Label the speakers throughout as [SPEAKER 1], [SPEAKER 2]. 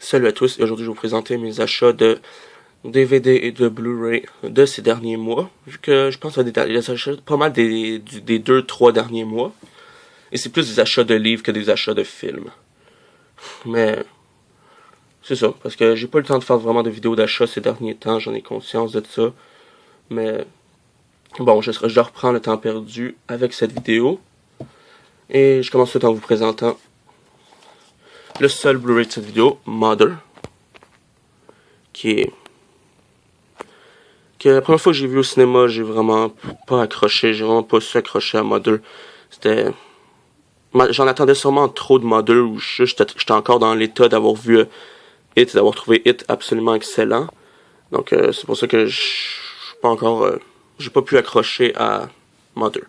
[SPEAKER 1] Salut à tous, et aujourd'hui je vais vous présenter mes achats de DVD et de Blu-ray de ces derniers mois, vu que je pense à des achats pas mal des 2-3 derniers mois, et c'est plus des achats de livres que des achats de films. Mais c'est ça, parce que j'ai pas eu le temps de faire vraiment de vidéos d'achat ces derniers temps, j'en ai conscience de ça, mais bon, je reprends le temps perdu avec cette vidéo, et je commence tout en vous présentant le seul Blu-ray de cette vidéo, Mother, que la première fois que j'ai vu au cinéma, j'ai vraiment pas accroché, j'ai vraiment pas su accrocher à Mother. J'en attendais sûrement trop de Mother, où j'étais encore dans l'état d'avoir vu It, d'avoir trouvé It absolument excellent. Donc c'est pour ça que j'ai pas pu accrocher à Mother.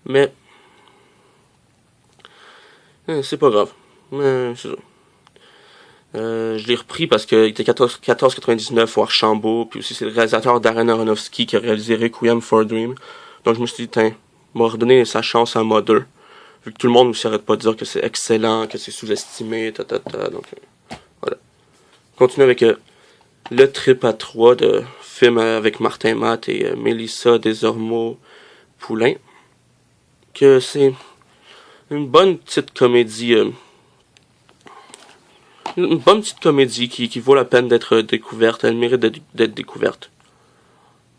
[SPEAKER 1] Mais c'est pas grave. Mais c'est ça. Je l'ai repris parce qu'il était 14,99 au Archambault, puis aussi c'est le réalisateur Darren Aronofsky qui a réalisé Requiem for a Dream. Donc je me suis dit, tiens, on va redonner sa chance à Mother, vu que tout le monde ne s'arrête pas de dire que c'est excellent, que c'est sous-estimé, donc voilà. On continue avec le trip à 3 de film avec Martin Matt et Mélissa Desormeaux-Poulain, que c'est une bonne petite comédie... une bonne petite comédie qui vaut la peine d'être découverte. Elle mérite d'être découverte.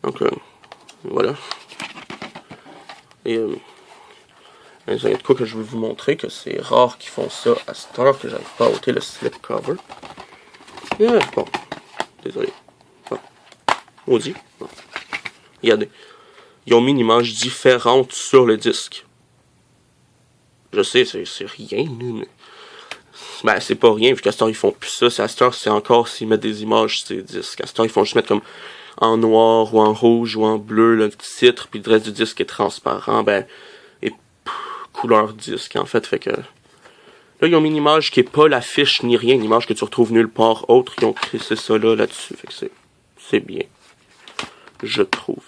[SPEAKER 1] Donc, voilà. Et il y a de quoi que je vais vous montrer, que c'est rare qu'ils font ça à cette heure, que j'arrive pas à ôter le slipcover. Bon, désolé. Bon. Maudit. Bon. Regardez. Ils ont mis une image différente sur le disque. Je sais, c'est rien, mais... Ben, c'est pas rien, vu qu'à cette heure, ils font plus ça. À cette heure, c'est encore s'ils mettent des images sur ces disques. À cette heure, ils font juste mettre comme en noir, ou en rouge, ou en bleu, le titre, puis le reste du disque est transparent, et couleur disque, en fait. Fait que... Là, ils ont mis une image qui est pas l'affiche ni rien, une image que tu retrouves nulle part autre. Ils ont crissé ça là-dessus. Fait que c'est bien. Je trouve.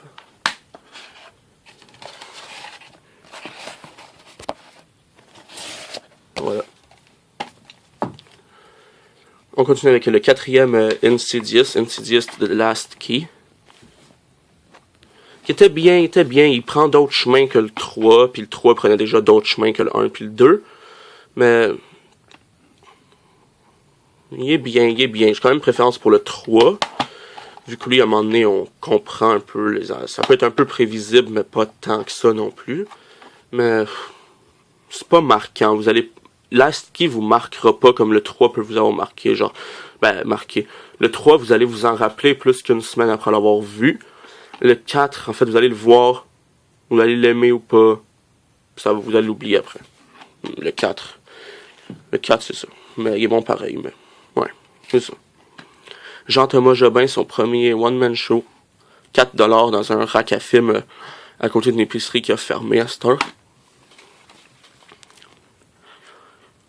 [SPEAKER 1] Voilà. On continue avec le quatrième Insidious The Last Key. Qui était bien, il prend d'autres chemins que le 3, puis le 3 prenait déjà d'autres chemins que le 1 puis le 2. Mais il est bien. J'ai quand même préférence pour le 3. Vu que lui, à un moment donné, on comprend un peu ça peut être un peu prévisible, mais pas tant que ça non plus. Mais c'est pas marquant. Last Key vous marquera pas comme le 3 peut vous avoir marqué, marqué. Le 3, vous allez vous en rappeler plus qu'une semaine après l'avoir vu. Le 4, en fait, vous allez le voir, vous allez l'aimer ou pas, vous allez l'oublier après. Le 4, c'est ça. Mais il est bon pareil, mais ouais, c'est ça. Jean-Thomas Jobin, son premier one-man show, 4$ dans un rack à film à côté d'une épicerie qui a fermé à cette heure.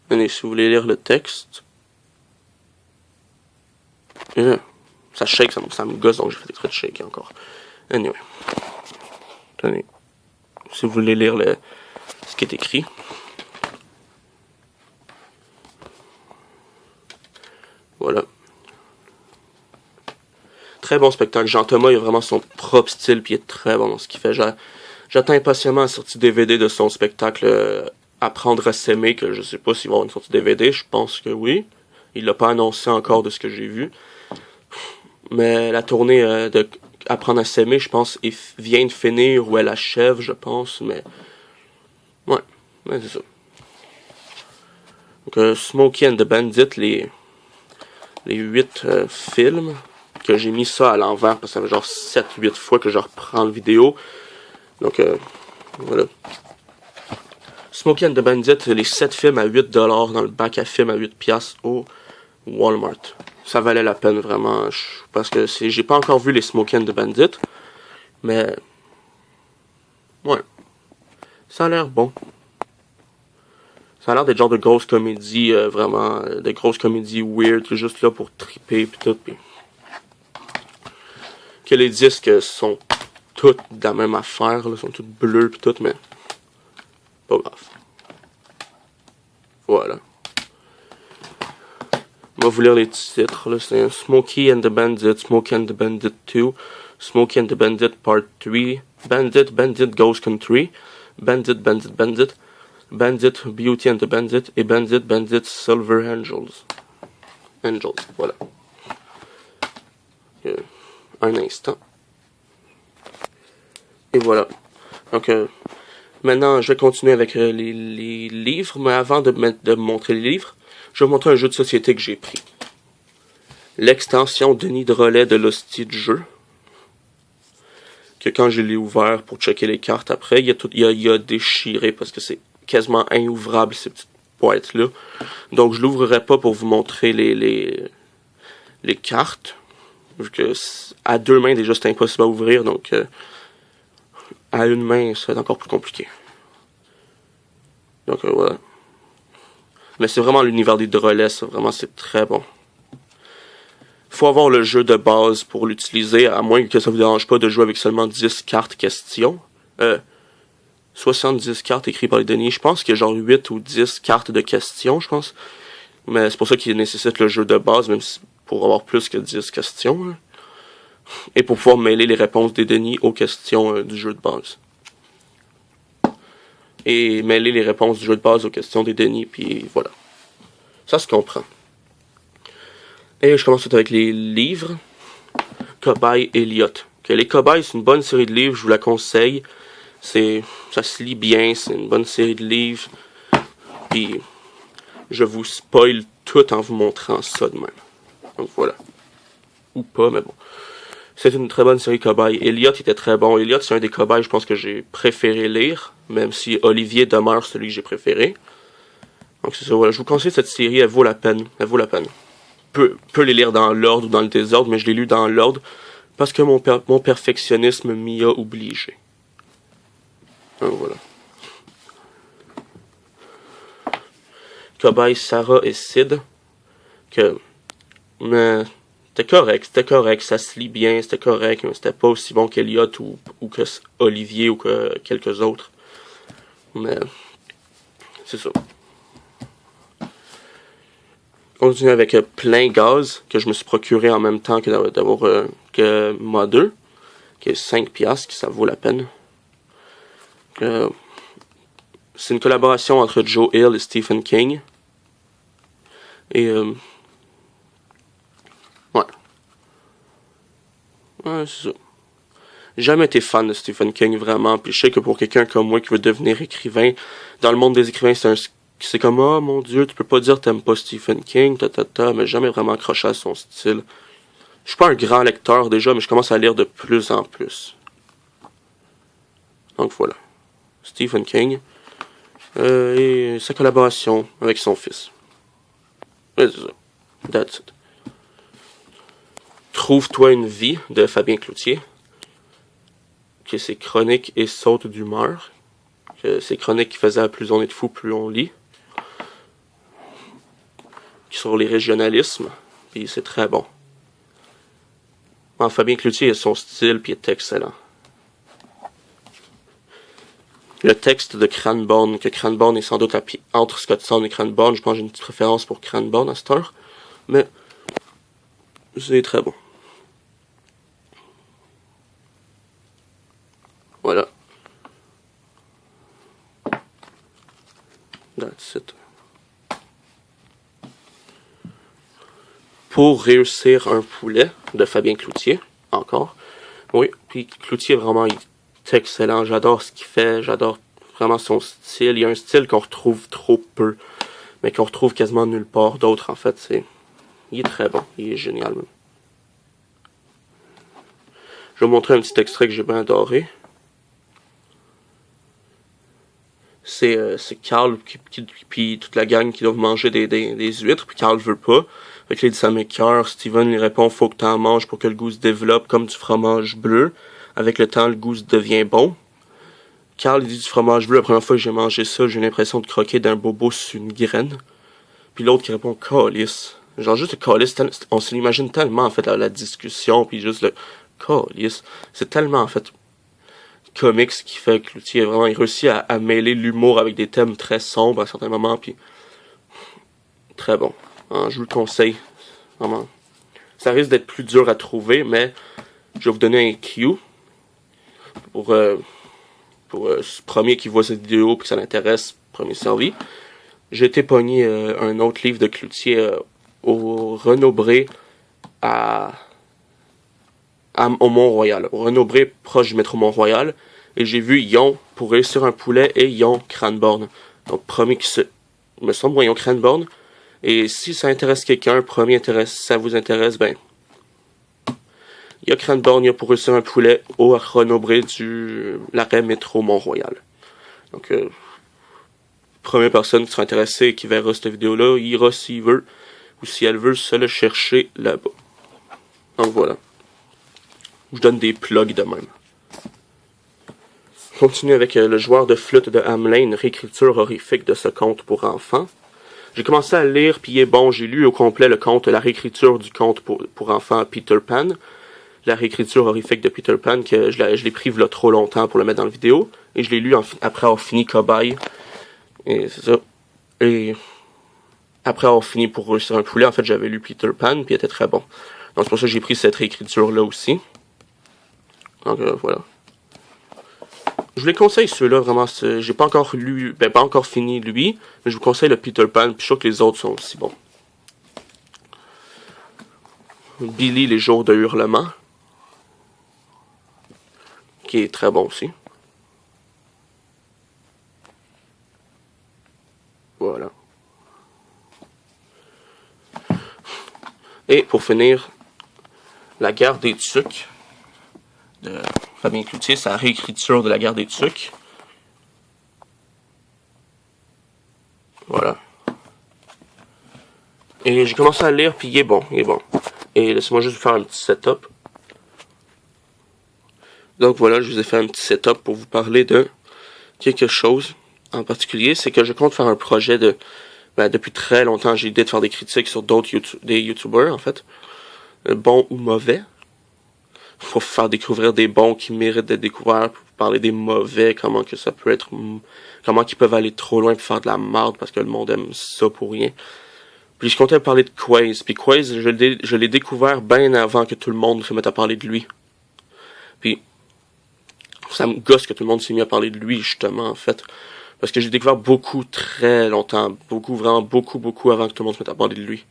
[SPEAKER 1] Tenez, si vous voulez lire le texte. Ça shake, ça me gosse, donc j'ai fait des traits de shake encore. Anyway. Tenez. Si vous voulez lire ce qui est écrit. Voilà. Très bon spectacle. Jean-Thomas, il a vraiment son propre style, puis il est très bon dans ce qu'il fait. J'attends impatiemment la sortie DVD de son spectacle Apprendre à s'aimer, que je sais pas s'il va y avoir une sortie DVD, je pense que oui. Il l'a pas annoncé encore de ce que j'ai vu. Mais la tournée de Apprendre à s'aimer, je pense, vient de finir, ou elle achève, je pense, mais... Ouais, c'est ça. Donc, Smokey and the Bandit, les 8 films, que j'ai mis ça à l'envers, parce que ça fait genre 7-8 fois que je reprends la vidéo. Donc, voilà. Smokey and the Bandit, les 7 films à 8$ dans le bac à films à 8$ au Walmart. Ça valait la peine vraiment, parce que j'ai pas encore vu les Smokey and the Bandit, mais ouais, ça a l'air bon. Ça a l'air d'être genre de grosses comédies, vraiment, de grosses comédies weird, juste là pour triper pis tout, pis que les disques sont tous de la même affaire, là, sont tous bleus pis tout, mais pas grave. Voilà. On va vous lire les titres. C'est Smokey and the Bandit, Smokey and the Bandit 2, Smokey and the Bandit Part 3, Bandit Goes Country, Bandit, Beauty and the Bandit et Bandit Silver Angels. Voilà. Un instant. Et voilà. Donc, maintenant, je vais continuer avec les livres, mais avant de me montrer les livres, je vais vous montrer un jeu de société que j'ai pris. L'extension Denis de relais de l'hostie de jeu. Que quand je l'ai ouvert pour checker les cartes après, il a déchiré parce que c'est quasiment inouvrable ces petites boîtes-là. Donc je l'ouvrirai pas pour vous montrer les cartes. Vu que à deux mains déjà c'est impossible à ouvrir, donc à une main ça va être encore plus compliqué. Donc voilà. Mais c'est vraiment l'univers des relais, ça vraiment c'est très bon. Faut avoir le jeu de base pour l'utiliser, à moins que ça vous dérange pas de jouer avec seulement 10 cartes questions. 70 cartes écrites par les Denis. Je pense qu'il y a genre 8 ou 10 cartes de questions, je pense. Mais c'est pour ça qu'il nécessite le jeu de base, même si pour avoir plus que 10 questions. Là. Et pour pouvoir mêler les réponses des Denis aux questions du jeu de base. Et mêler les réponses du jeu de base aux questions des Denis, puis voilà. Ça se comprend. Et je commence tout avec les livres. Cobaye Elliot. Okay, les Cobayes, c'est une bonne série de livres, je vous la conseille. Ça se lit bien, c'est une bonne série de livres. Puis, je vous spoil tout en vous montrant ça de même. Donc voilà. Ou pas, mais bon. C'est une très bonne série Cobaye. Elliot était très bon. Elliot, c'est un des Cobayes, je pense, que j'ai préféré lire. Même si Olivier demeure celui que j'ai préféré. Donc c'est ça, voilà. Je vous conseille cette série, elle vaut la peine. Elle vaut la peine. Peut les lire dans l'ordre ou dans le désordre, mais je l'ai lu dans l'ordre parce que mon perfectionnisme m'y a obligé. Donc voilà. Cobaye, Sarah et Sid. Mais c'était correct, ça se lit bien, c'était correct, mais c'était pas aussi bon qu'Elliot ou que Olivier ou que quelques autres. Mais c'est ça. On continue avec Plein Gaz, que je me suis procuré en même temps que Mother, qui est 5$, que ça vaut la peine. C'est une collaboration entre Joe Hill et Stephen King. Et ouais, c'est ça. J'ai jamais été fan de Stephen King, vraiment. Puis je sais que pour quelqu'un comme moi qui veut devenir écrivain, dans le monde des écrivains, c'est comme, oh mon Dieu, tu peux pas dire t'aimes pas Stephen King, mais jamais vraiment accroché à son style. Je suis pas un grand lecteur déjà, mais je commence à lire de plus en plus. Donc voilà. Stephen King. Et sa collaboration avec son fils. Ouais, c'est ça. That's it. Trouve-toi une vie de Fabien Cloutier. Que c'est chroniques et sautes d'humeur. Que c'est chroniques qui faisaient plus on est de fou, plus on lit. Sur les régionalismes. Puis c'est très bon. Fabien Cloutier a son style puis est excellent. Le texte de Cranbourne, que Cranbourne est sans doute entre Scottson et Cranbourne. Je pense que j'ai une petite préférence pour Cranbourne à cette heure. Mais c'est très bon. Voilà. That's it. Pour réussir un poulet de Fabien Cloutier, encore. Oui, puis Cloutier vraiment il est excellent, j'adore ce qu'il fait, j'adore vraiment son style. Il y a un style qu'on retrouve trop peu, mais qu'on retrouve quasiment nulle part d'autre en fait. Il est très bon, il est génial même. Je vais vous montrer un petit extrait que j'ai bien adoré. C'est Carl puis toute la gang qui doivent manger des huîtres, puis Carl veut pas. Fait que là, il dit ça m'écoeure. Steven lui répond faut que t'en manges pour que le goût se développe comme du fromage bleu. Avec le temps, le goût devient bon. Carl il dit du fromage bleu, la première fois que j'ai mangé ça, j'ai l'impression de croquer d'un bobo sur une graine. Puis l'autre qui répond calice. Genre juste le calice, on se l'imagine tellement en fait la discussion, puis juste le calice. C'est tellement en fait comics qui fait que Cloutier vraiment il réussit à mêler l'humour avec des thèmes très sombres à certains moments, puis très bon. Je vous le conseille, Vraiment. Ça risque d'être plus dur à trouver, mais je vais vous donner un cue pour ce premier qui voit cette vidéo et que ça l'intéresse, premier servi. J'ai été pogné un autre livre de Cloutier au Renaud-Bré au Mont-Royal. Au Renaud-Bré, proche du métro Mont-Royal. Et j'ai vu Yon pour réussir un poulet et Yon Cranborn. Donc, premier qui se... Il me semble, Yon Cranborn. Et si ça intéresse quelqu'un, premier intéresse, ça vous intéresse, ben... Il y a Cranborn, il y a pour réussir un poulet au Renaud-Bré du l'arrêt métro Mont-Royal. Donc, première personne qui sera intéressée et qui verra cette vidéo-là, il ira s'il veut, ou si elle veut se le chercher là-bas. Donc voilà. Je donne des plugs de même. On continue avec le joueur de flûte de Hamelin, une réécriture horrifique de ce conte pour enfants. J'ai commencé à lire, puis bon, j'ai lu au complet le conte, la réécriture du conte pour enfants Peter Pan. La réécriture horrifique de Peter Pan, que je l'ai pris là trop longtemps pour le mettre dans la vidéo. Et je l'ai lu après avoir fini Cobaye. Et c'est ça. Et après avoir fini pour réussir un poulet, en fait, j'avais lu Peter Pan, puis il était très bon. Donc c'est pour ça que j'ai pris cette réécriture-là aussi. Donc voilà. Je vous les conseille ceux-là, vraiment. J'ai pas encore lu, pas encore fini lui, mais je vous conseille le Peter Pan, puis je suis sûr que les autres sont aussi bons. Billy, les jours de hurlement, qui est très bon aussi. Voilà. Et pour finir, La Guerre des Tucs de Fabien Cloutier, sa réécriture de La Guerre des Tucs. Voilà. Et j'ai commencé à le lire, puis il est bon, il est bon. Et laissez-moi juste vous faire un petit setup. Donc voilà, je vous ai fait un petit setup pour vous parler de quelque chose en particulier. C'est que je compte faire un projet de... depuis très longtemps, j'ai l'idée de faire des critiques sur d'autres YouTubers, en fait. Bons ou mauvais. Pour faire découvrir des bons qui méritent d'être découverts, pour parler des mauvais, comment que ça peut être... Comment qu'ils peuvent aller trop loin pour faire de la merde parce que le monde aime ça pour rien. Puis je comptais parler de Quaze. Puis Quaze, je l'ai découvert bien avant que tout le monde se mette à parler de lui. Puis ça me gosse que tout le monde s'est mis à parler de lui, justement, en fait. Parce que j'ai découvert beaucoup, très longtemps. Beaucoup, vraiment beaucoup avant que tout le monde se mette à parler de lui.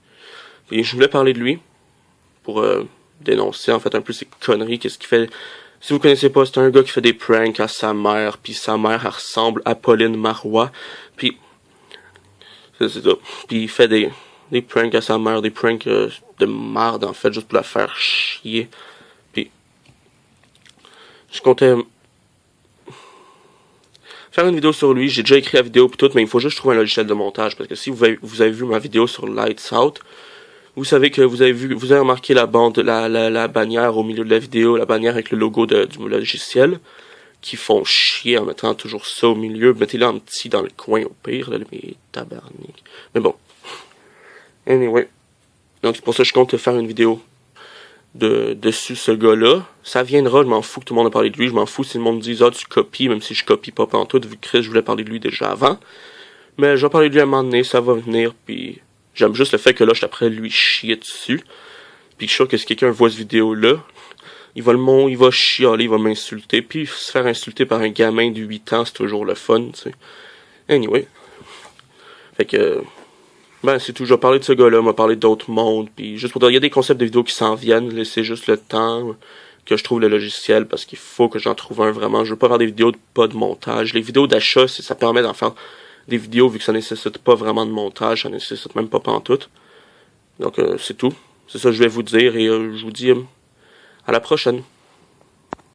[SPEAKER 1] Et je voulais parler de lui pour dénoncer, en fait, un peu ses conneries. Qu'est-ce qu'il fait... Si vous connaissez pas, c'est un gars qui fait des pranks à sa mère. Puis sa mère, elle ressemble à Pauline Marois. Puis... c'est ça. Puis il fait des pranks à sa mère. Des pranks de merde, en fait, juste pour la faire chier. Puis... je comptais... faire une vidéo sur lui, j'ai déjà écrit la vidéo et tout, mais il faut juste trouver un logiciel de montage, parce que si vous avez vu ma vidéo sur Lights Out, vous savez que vous avez remarqué la bannière au milieu de la vidéo, la bannière avec le logo du logiciel, qui font chier en mettant toujours ça au milieu, mettez-le en petit dans le coin au pire, là, mes tabarnak. Mais bon. Anyway. Donc c'est pour ça que je compte faire une vidéo dessus ce gars-là. Ça viendra, je m'en fous que tout le monde a parlé de lui, je m'en fous si le monde dit tu copies, même si je copie pas pantoute, vu que Chris, je voulais parler de lui déjà avant. Mais je vais parler de lui à un moment donné, ça va venir, puis j'aime juste le fait que là, je suis après lui chier dessus. Puis je suis sûr que si quelqu'un voit cette vidéo-là, il va chialer, il va m'insulter, puis se faire insulter par un gamin de 8 ans, c'est toujours le fun, tu sais. Anyway. Fait que... c'est tout, je vais parler de ce gars-là, m'a parlé d'autres mondes, puis juste pour dire, il y a des concepts de vidéos qui s'en viennent, laissez juste le temps que je trouve le logiciel, parce qu'il faut que j'en trouve un vraiment. Je veux pas faire des vidéos pas de montage. Les vidéos d'achat, ça permet d'en faire des vidéos, vu que ça nécessite pas vraiment de montage, ça nécessite même pas pantoute. Donc c'est tout, c'est ça que je vais vous dire, et je vous dis à la prochaine.